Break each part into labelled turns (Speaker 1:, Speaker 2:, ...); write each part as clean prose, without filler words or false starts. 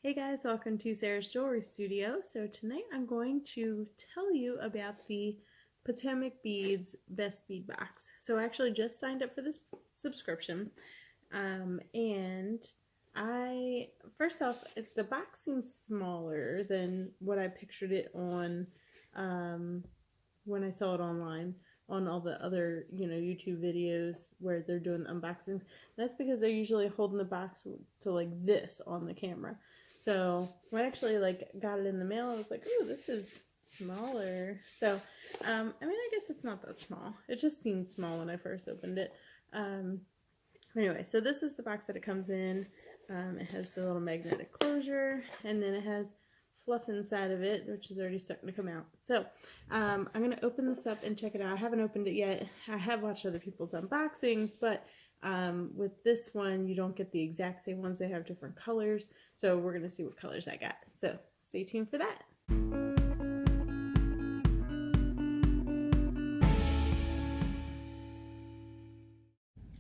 Speaker 1: Hey guys, welcome to Sarah's Jewelry Studio. So tonight I'm going to tell you about the Potomac Beads Best Bead Box. So I actually just signed up for this subscription, and first off, the box seems smaller than what I pictured it on when I saw it online on all the other, YouTube videos where they're doing unboxings. That's because they're usually holding the box to like this on the camera. So when I actually got it in the mail, I was like, "Oh, this is smaller." So, I guess it's not that small. It just seemed small when I first opened it. Anyway, so this is the box that it comes in. It has the little magnetic closure, and then it has fluff inside of it, which is already starting to come out. So, I'm going to open this up and check it out. I haven't opened it yet. I have watched other people's unboxings, but with this one, you don't get the exact same ones. They have different colors. So we're going to see what colors I got. So stay tuned for that.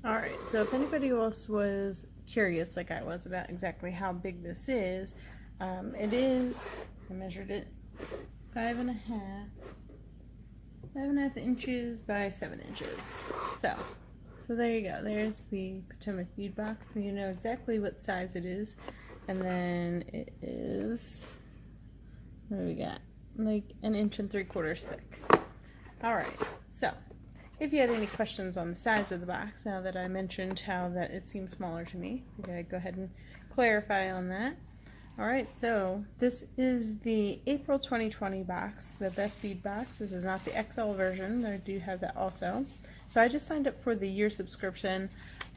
Speaker 1: Alright, so if anybody else was curious like I was about exactly how big this is, it is, I measured it, 5.5 inches by 7 inches. So there you go. There's the Potomac bead box. So you know exactly what size it is. And then it is, what do we got? Like 1.75 inches thick. Alright, so if you had any questions on the size of the box, now that I mentioned how that it seems smaller to me, I gotta go ahead and clarify on that. Alright, so this is the April 2020 box, the Best Bead box. This is not the XL version. I do have that also. So I just signed up for the year subscription.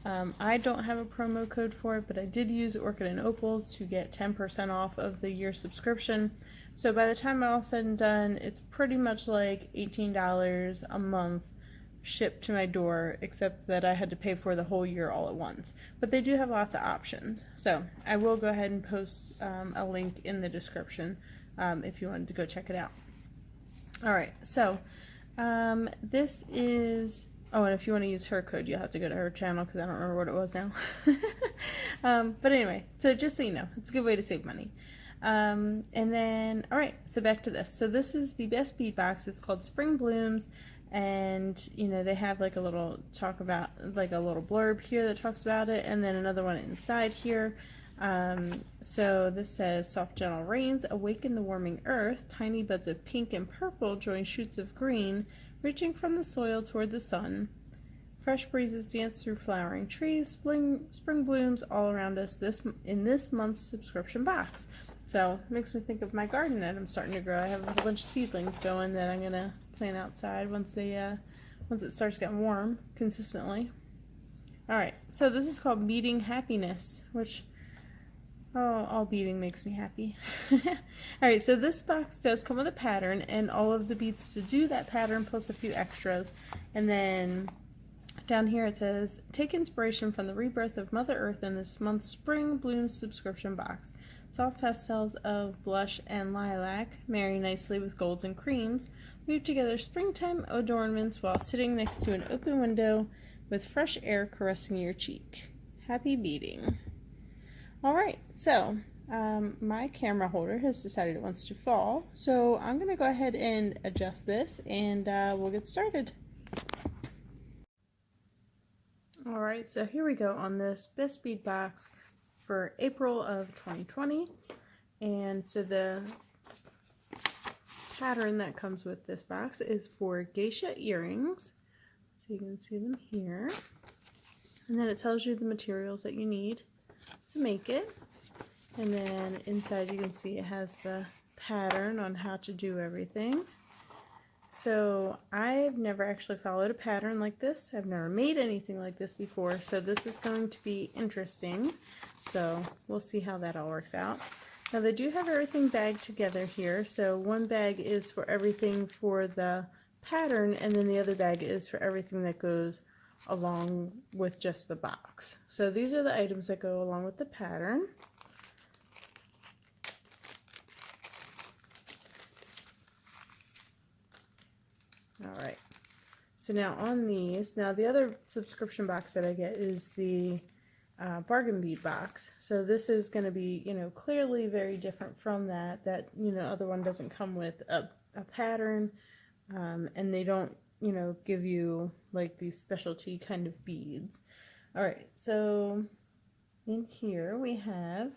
Speaker 1: I don't have a promo code for it, but I did use Orchid and Opals to get 10% off of the year subscription. So by the time all said and done, it's pretty much like $18 a month shipped to my door, except that I had to pay for the whole year all at once. But they do have lots of options. So I will go ahead and post a link in the description if you wanted to go check it out. Alright, so this is... Oh, and if you want to use her code, you'll have to go to her channel because I don't remember what it was now. But anyway, so just so you know, it's a good way to save money. And then, alright, so back to this. So this is the Best Bead box. It's called Spring Blooms. And, they have like a little talk about, like a little blurb here that talks about it. And then another one inside here. So this says, soft gentle rains awaken the warming earth. Tiny buds of pink and purple join shoots of green, reaching from the soil toward the sun. Fresh breezes dance through flowering trees. Spring blooms all around us in this month's subscription box. So it makes me think of my garden that I'm starting to grow. I have a whole bunch of seedlings going that I'm gonna plant outside once it starts getting warm consistently. All right, so this is called Beading Happiness, which, oh, all beading makes me happy. Alright, so this box does come with a pattern and all of the beads to do that pattern plus a few extras. And then down here it says, take inspiration from the rebirth of Mother Earth in this month's Spring Blooms subscription box. Soft pastels of blush and lilac marry nicely with golds and creams. Weave together springtime adornments while sitting next to an open window with fresh air caressing your cheek. Happy beading. Alright, so my camera holder has decided it wants to fall, so I'm going to go ahead and adjust this and we'll get started. Alright, so here we go on this Best Bead box for April of 2020. And so the pattern that comes with this box is for geisha earrings. So you can see them here. And then it tells you the materials that you need to make it. And then inside you can see it has the pattern on how to do everything. So I've never actually followed a pattern like this. I've never made anything like this before, so this is going to be interesting. So we'll see how that all works out. Now they do have everything bagged together here. So one bag is for everything for the pattern, and then the other bag is for everything that goes along with just the box. So these are the items that go along with the pattern. Alright, so now on these, now the other subscription box that I get is the bargain bead box. So this is going to be, you know, clearly very different from that. That, you know, other one doesn't come with a pattern, and they don't, you know, give you like these specialty kind of beads. All right, so in here we have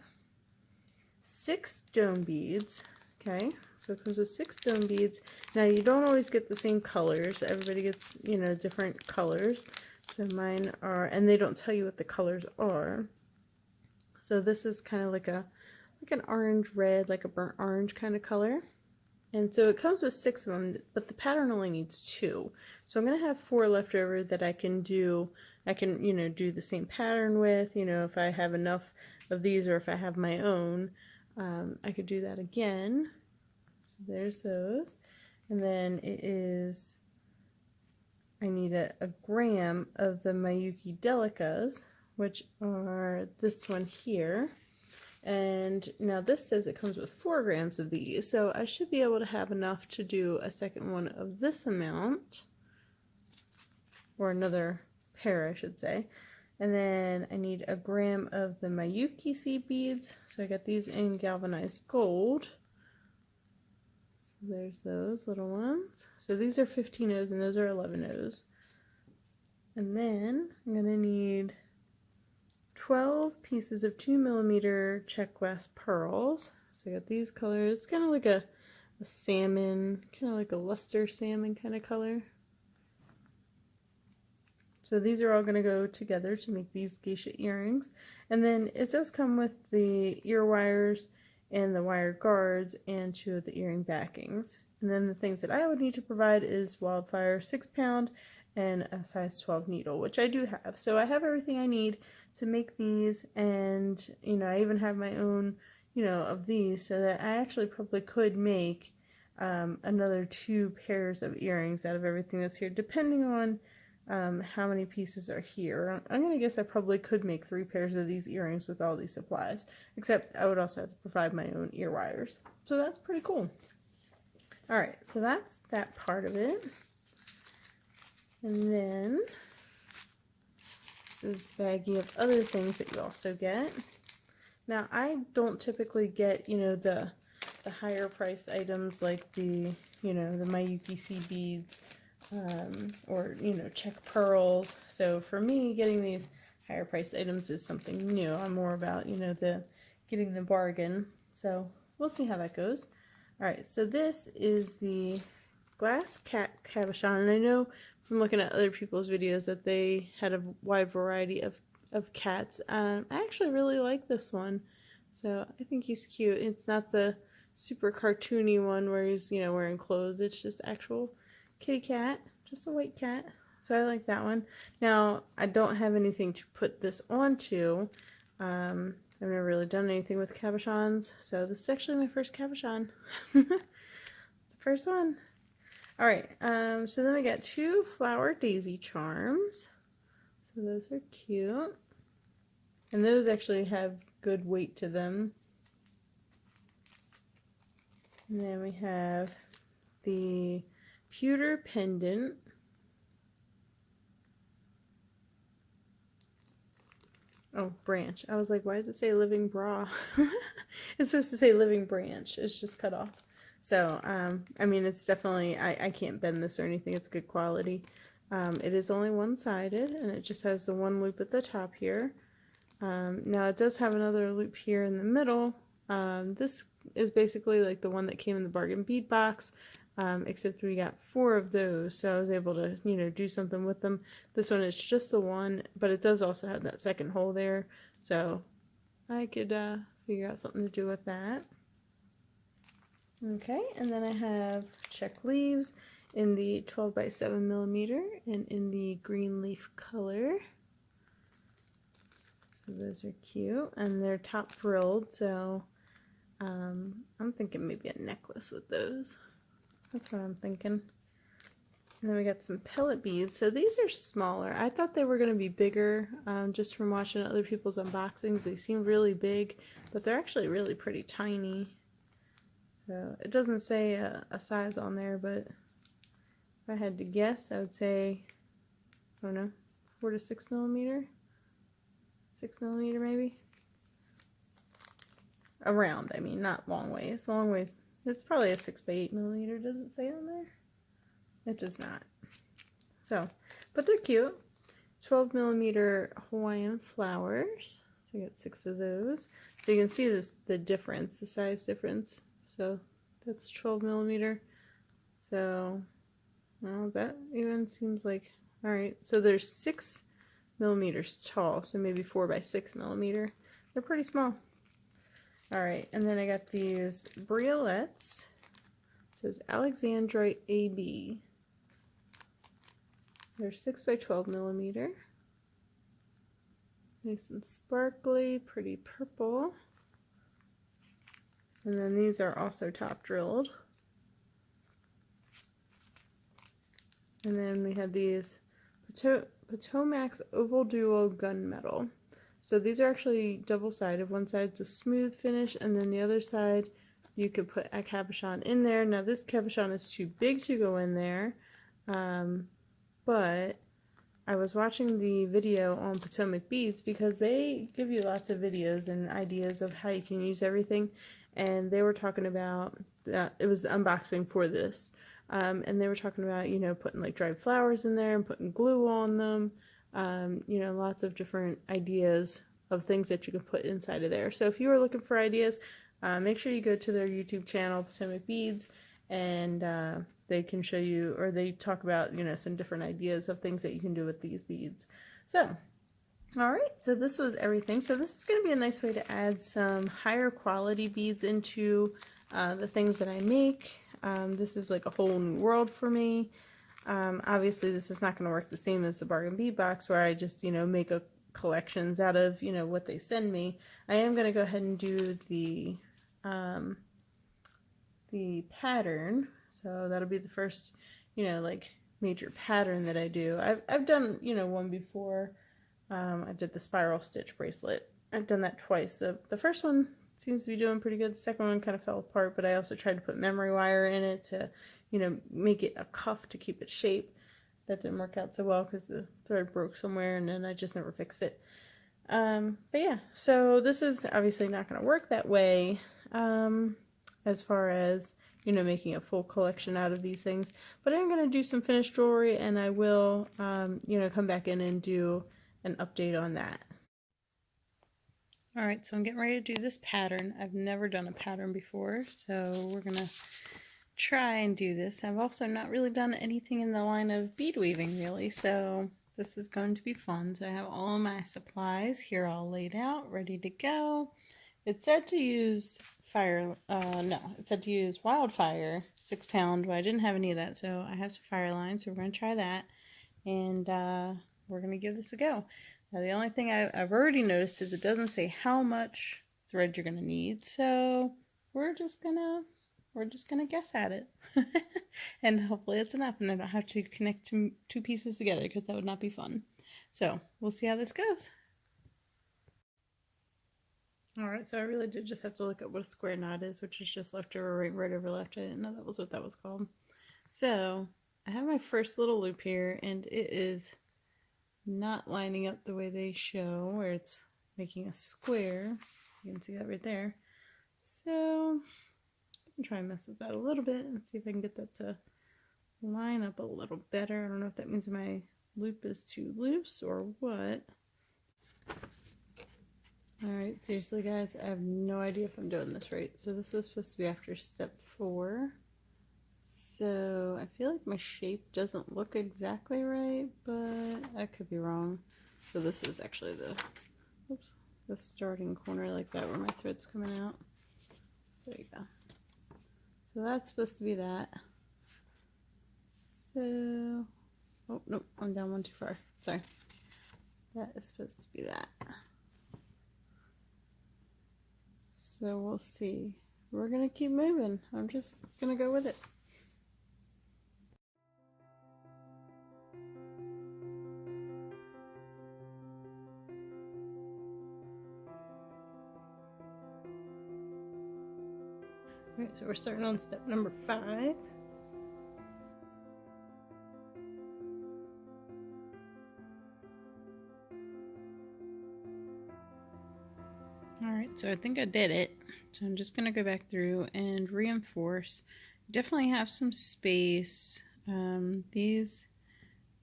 Speaker 1: 6 dome beads. Okay, so it comes with 6 dome beads. Now you don't always get the same colors. Everybody gets, you know, different colors. So mine are, and they don't tell you what the colors are. So this is kind of like an orange red, like a burnt orange kind of color. And so it comes with 6 of them, but the pattern only needs 2. So I'm going to have 4 left over that I can do, you know, do the same pattern with, you know, if I have enough of these or if I have my own, I could do that again. So there's those. And then it is, I need a gram of the Miyuki Delicas, which are this one here. And now this says it comes with 4 grams of these, so I should be able to have enough to do a second one of this amount, or another pair I should say. And then I need a gram of the Miyuki seed beads, so I got these in galvanized gold. So there's those little ones. So these are 15 O's and those are 11 O's. And then I'm going to need 12 pieces of 2mm check glass pearls. So I got these colors. It's kind of like a salmon, kind of like a luster salmon kind of color. So these are all going to go together to make these geisha earrings. And then it does come with the ear wires and the wire guards and 2 of the earring backings. And then the things that I would need to provide is Wildfire 6-pound and a size 12 needle, which I do have. So I have everything I need to make these, and you know, I even have my own, you know, of these, so that I actually probably could make another 2 pairs of earrings out of everything that's here, depending on how many pieces are here. I'm gonna guess I probably could make 3 pairs of these earrings with all these supplies, except I would also have to provide my own ear wires. So that's pretty cool. Alright, so that's that part of it. And then this is a baggie of other things that you also get. Now I don't typically get, you know, the higher priced items like the, you know, the Miyuki sea beads, or, you know, check pearls. So for me, getting these higher priced items is something new. I'm more about, you know, getting the bargain. So we'll see how that goes. Alright, so this is the glass cat cabochon, and I know from looking at other people's videos that they had a wide variety of cats. I actually really like this one, so I think he's cute. It's not the super cartoony one where he's, you know, wearing clothes. It's just actual kitty cat, just a white cat. So I like that one. Now I don't have anything to put this onto. I've never really done anything with cabochons, so this is actually my first cabochon. The first one. Alright, so then we got 2 flower daisy charms. So those are cute. And those actually have good weight to them. And then we have the pewter pendant. Oh, branch. I was like, why does it say living bra? It's supposed to say living branch. It's just cut off. So, I mean, it's definitely, I can't bend this or anything. It's good quality. It is only one-sided, and it just has the 1 loop at the top here. Now, it does have another loop here in the middle. This is basically like the one that came in the bargain bead box, except we got 4 of those, so I was able to, you know, do something with them. This one is just the one, but it does also have that second hole there, so I could figure out something to do with that. Okay, and then I have check leaves in the 12 by 7mm and in the green leaf color. So those are cute, and they're top drilled, so I'm thinking maybe a necklace with those. That's what I'm thinking. And then we got some pellet beads. So these are smaller. I thought they were going to be bigger, just from watching other people's unboxings. They seem really big, but they're actually really pretty tiny. So it doesn't say a size on there, but if I had to guess, I would say, I don't know, 4 to 6mm. 6mm maybe. Around, I mean, not long ways. Long ways. It's probably a 6 by 8mm. Does it say on there? It does not. So, but they're cute. 12mm Hawaiian flowers. So you get 6 of those. So you can see this, the difference, the size difference. So that's 12mm. So, well, that even seems like, all right. So there's 6mm tall. So maybe 4 by 6mm. They're pretty small. All right, and then I got these briolets. It says Alexandrite AB. They're 6 by 12mm. Nice and sparkly, pretty purple. And then these are also top drilled. And then we have these Potomac's Oval Duo Gunmetal. So these are actually double-sided. One side's a smooth finish, and then the other side you could put a cabochon in there. Now this cabochon is too big to go in there, but I was watching the video on Potomac Beads because they give you lots of videos and ideas of how you can use everything, and they were talking about, it was the unboxing for this, and they were talking about, you know, putting like dried flowers in there and putting glue on them. You know, lots of different ideas of things that you can put inside of there. So if you are looking for ideas, make sure you go to their YouTube channel, Potomac Beads, and they can show you, or they talk about, you know, some different ideas of things that you can do with these beads. So, all right, so this was everything. So this is going to be a nice way to add some higher quality beads into the things that I make. This is like a whole new world for me. Obviously this is not going to work the same as the bargain bead box where I just, you know, make a collections out of, you know, what they send me. I am going to go ahead and do the pattern. So that'll be the first, you know, like major pattern that I do. I've done, you know, one before. I did the spiral stitch bracelet. I've done that twice. The first one seems to be doing pretty good. The second one kind of fell apart, but I also tried to put memory wire in it to, you know, make it a cuff to keep its shape. That didn't work out so well because the thread broke somewhere and then I just never fixed it. But yeah, so this is obviously not going to work that way as far as, you know, making a full collection out of these things. But I'm going to do some finished jewelry, and I will, you know, come back in and do an update on that. Alright, so I'm getting ready to do this pattern. I've never done a pattern before, so we're going to try and do this. I've also not really done anything in the line of bead weaving, really, so this is going to be fun. So I have all my supplies here all laid out, ready to go. It said to use it said to use Wildfire 6-pound, but I didn't have any of that, so I have some Fireline, so we're going to try that, and we're going to give this a go. Now the only thing I've already noticed is it doesn't say how much thread you're going to need, so we're just gonna guess at it. And hopefully it's enough and I don't have to connect two pieces together because that would not be fun. So we'll see how this goes. Alright, so I really did just have to look at what a square knot is, which is just left over right, right over left. I didn't know that was what that was called. So I have my first little loop here, and it is not lining up the way they show, where it's making a square. You can see that right there. So I can try and mess with that a little bit and see if I can get that to line up a little better. I don't know if that means my loop is too loose or what. Alright, seriously guys, I have no idea if I'm doing this right. So this was supposed to be after step 4. So I feel like my shape doesn't look exactly right, but I could be wrong. So this is actually the starting corner like that where my thread's coming out. So there you go. So that's supposed to be that. So, oh nope, I'm down one too far. Sorry. That is supposed to be that. So we'll see. We're gonna keep moving. I'm just gonna go with it. Alright, so we're starting on step number 5. so I think I did it. So I'm just going to go back through and reinforce. Definitely have some space. These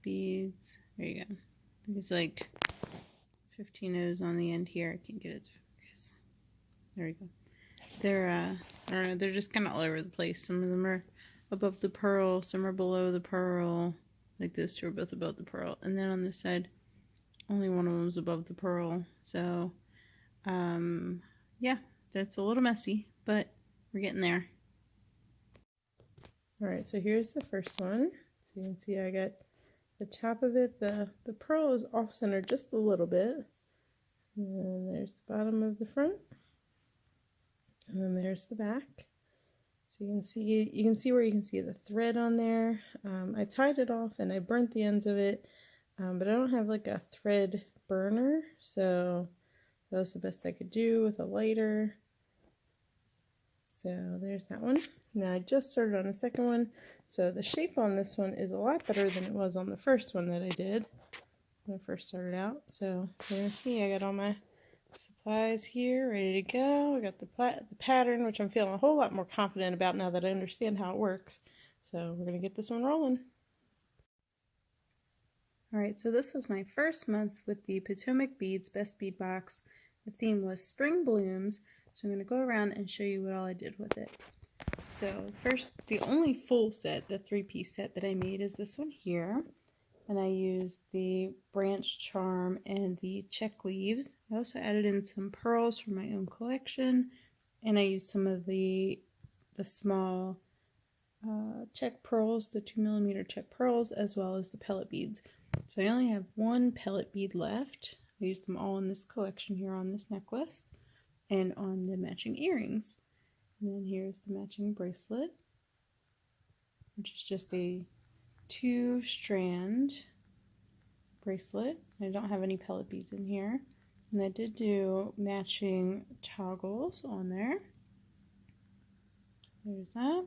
Speaker 1: beads, there you go. These like 15 O's on the end here. I can't get it to focus. There we go. They're, I don't know, they're just kind of all over the place. Some of them are above the pearl, some are below the pearl. Like those two are both above the pearl. And then on this side, only one of them is above the pearl. So, yeah, that's a little messy, but we're getting there. Alright, so here's the first one. So you can see I got the top of it, the pearl is off-centered just a little bit. And then there's the bottom of the front. And then there's the back. So you can see where you can see the thread on there. I tied it off and I burnt the ends of it, but I don't have like a thread burner, so that was the best I could do with a lighter. So there's that one. Now I just started on the second one, so the shape on this one is a lot better than it was on the first one that I did when I first started out. So you're gonna see I got all my supplies here ready to go. I got the pattern, which I'm feeling a whole lot more confident about now that I understand how it works. So we're gonna get this one rolling. Alright, so this was my first month with the Potomac Beads Best Bead Box. The theme was Spring Blooms, so I'm going to go around and show you what all I did with it. So first, the only full set, the 3-piece set that I made is this one here. And I used the branch charm and the check leaves. I also added in some pearls from my own collection, and I used some of the small check pearls, the 2mm check pearls, as well as the pellet beads. So I only have one pellet bead left. I used them all in this collection here on this necklace and on the matching earrings. And then here's the matching bracelet, which is just a 2-strand bracelet. I don't have any pellet beads in here. And I did do matching toggles on there. There's that.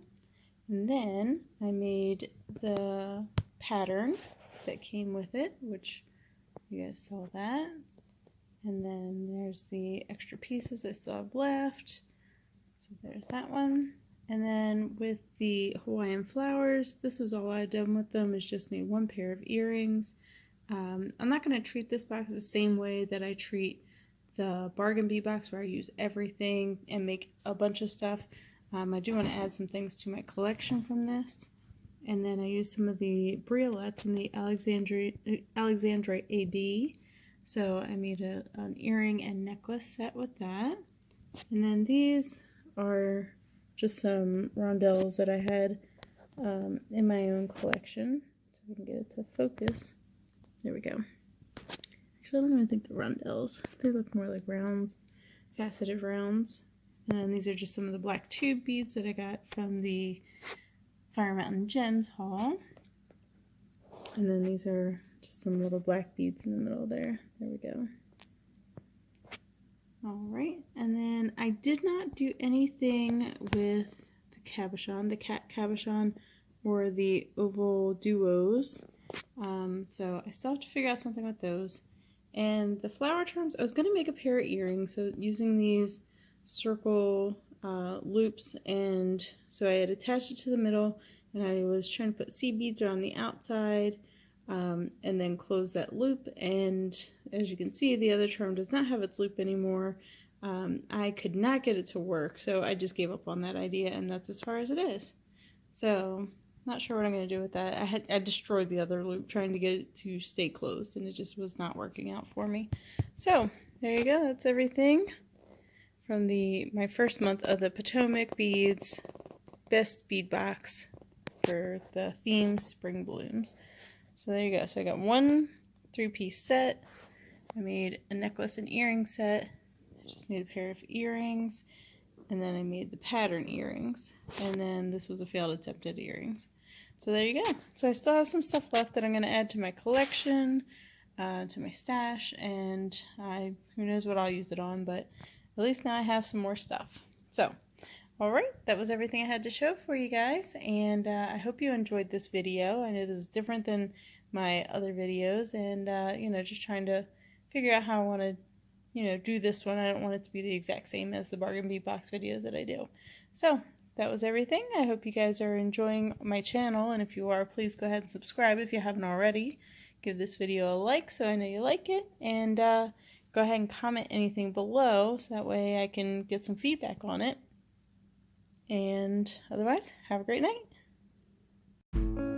Speaker 1: And then I made the pattern that came with it, which you guys saw that. And then there's the extra pieces I still have left. So there's that one. And then with the Hawaiian flowers, this was all I've done with them, is just made one pair of earrings. I'm not going to treat this box the same way that I treat the bargain bead box, where I use everything and make a bunch of stuff. I do want to add some things to my collection from this. And then I used some of the briolets in the Alexandrite AB. So I made an earring and necklace set with that. And then these are just some rondelles that I had in my own collection. So we can get it to focus. There we go. Actually, I don't even think they're rondelles. They look more like rounds, faceted rounds. And then these are just some of the black tube beads that I got from the Fire Mountain Gems haul. And then these are just some little black beads in the middle there. There we go. Alright, and then I did not do anything with the cabochon, the cat cabochon, or the oval duos. So I still have to figure out something with those. And the flower charms, I was going to make a pair of earrings, so using these circle loops, and so I had attached it to the middle, and I was trying to put seed beads on the outside, and then close that loop. And as you can see, the other charm does not have its loop anymore. I could not get it to work, so I just gave up on that idea, and that's as far as it is. So not sure what I'm going to do with that. I destroyed the other loop trying to get it to stay closed, and it just was not working out for me. So there you go. That's everything from my first month of the Potomac Beads Best Bead Box for the theme Spring Blooms. So there you go. So I got one 3-piece set. I made a necklace and earring set. I just made a pair of earrings. And then I made the pattern earrings. And then this was a failed attempt at earrings. So there you go. So I still have some stuff left that I'm going to add to my collection, to my stash, and who knows what I'll use it on, but at least now I have some more stuff. So, alright, that was everything I had to show for you guys, and I hope you enjoyed this video. I know this is different than my other videos, and you know, just trying to figure out how I want to you know, do this one. I don't want it to be the exact same as the bargain bead box videos that I do. So that was everything. I hope you guys are enjoying my channel, and if you are, please go ahead and subscribe if you haven't already. Give this video a like so I know you like it, and go ahead and comment anything below so that way I can get some feedback on it. And otherwise, have a great night.